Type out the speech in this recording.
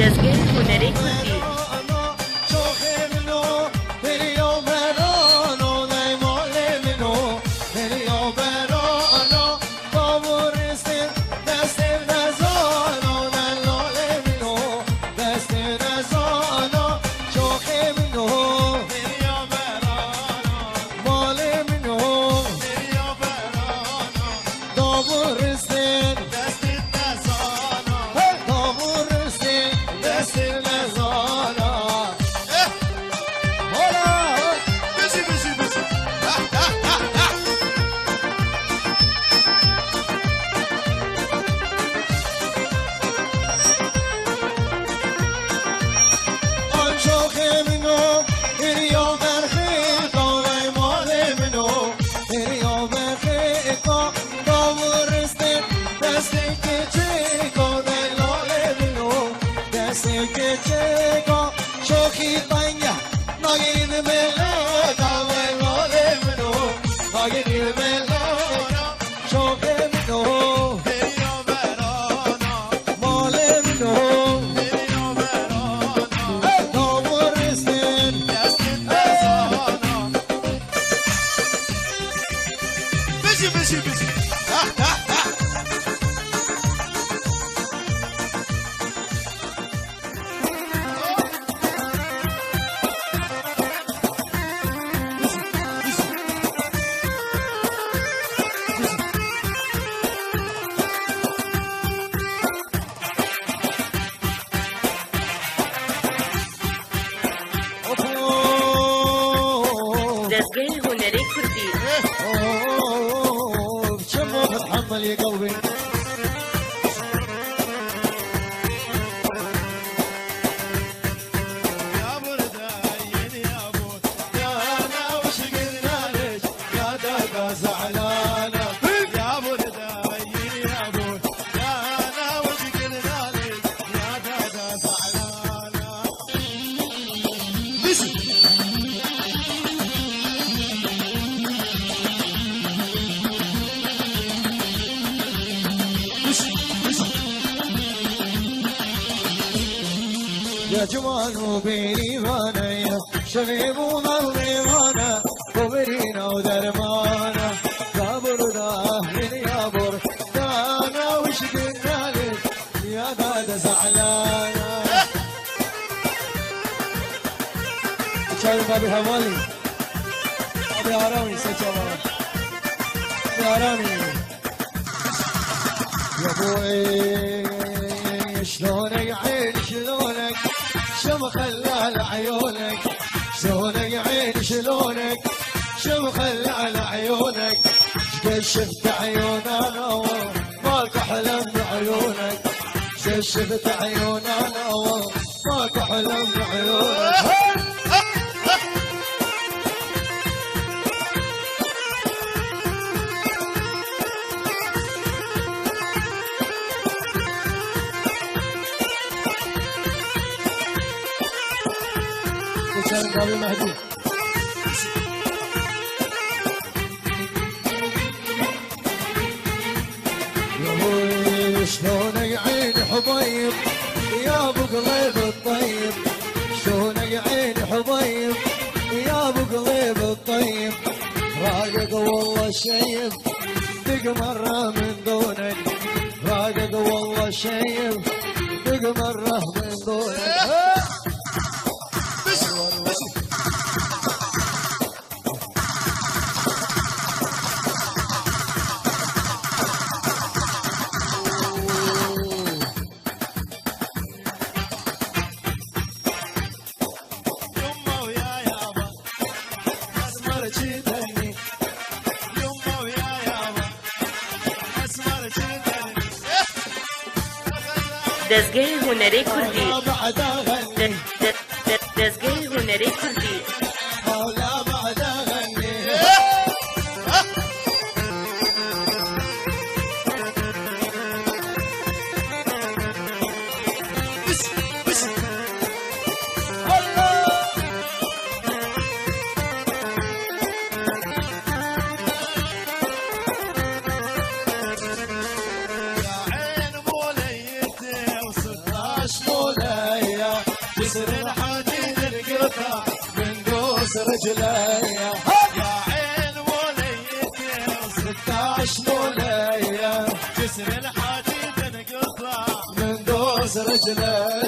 دزگاه هنری کردی دزگاه هنری کردی شمو بتحمل يا قلبي يا جمال وبيني وانا يا شغيب ومرضي وانا وبرينا ودرمانا كابر داهلين يا بر دانا وش قلنا لك يا دادا زعلانا شايف ابي هوالي ابي هرامي سجوا ابي هرامي يا ابوي شلونك عين شلونك شو خلى عيونك شلونك عين شلونك شو خلى عيونك شقد شفت عيوننا ماك احلم بعيونك شقد شفت عيوننا ماك احلم بعيونك ابي مهدي يا شلونك عين حبيب يا ابو قليب الطيب شلونك عين حبيب يا ابو قليب الطيب راقد والله شيب دق مره من دونك راقد والله شيب دق مره من دونك دزگاه هنری کردی دزگاه هنری کردی رجلي يا عين موليتي 16 مولية جسر الحديد نقطع من دوس رجلي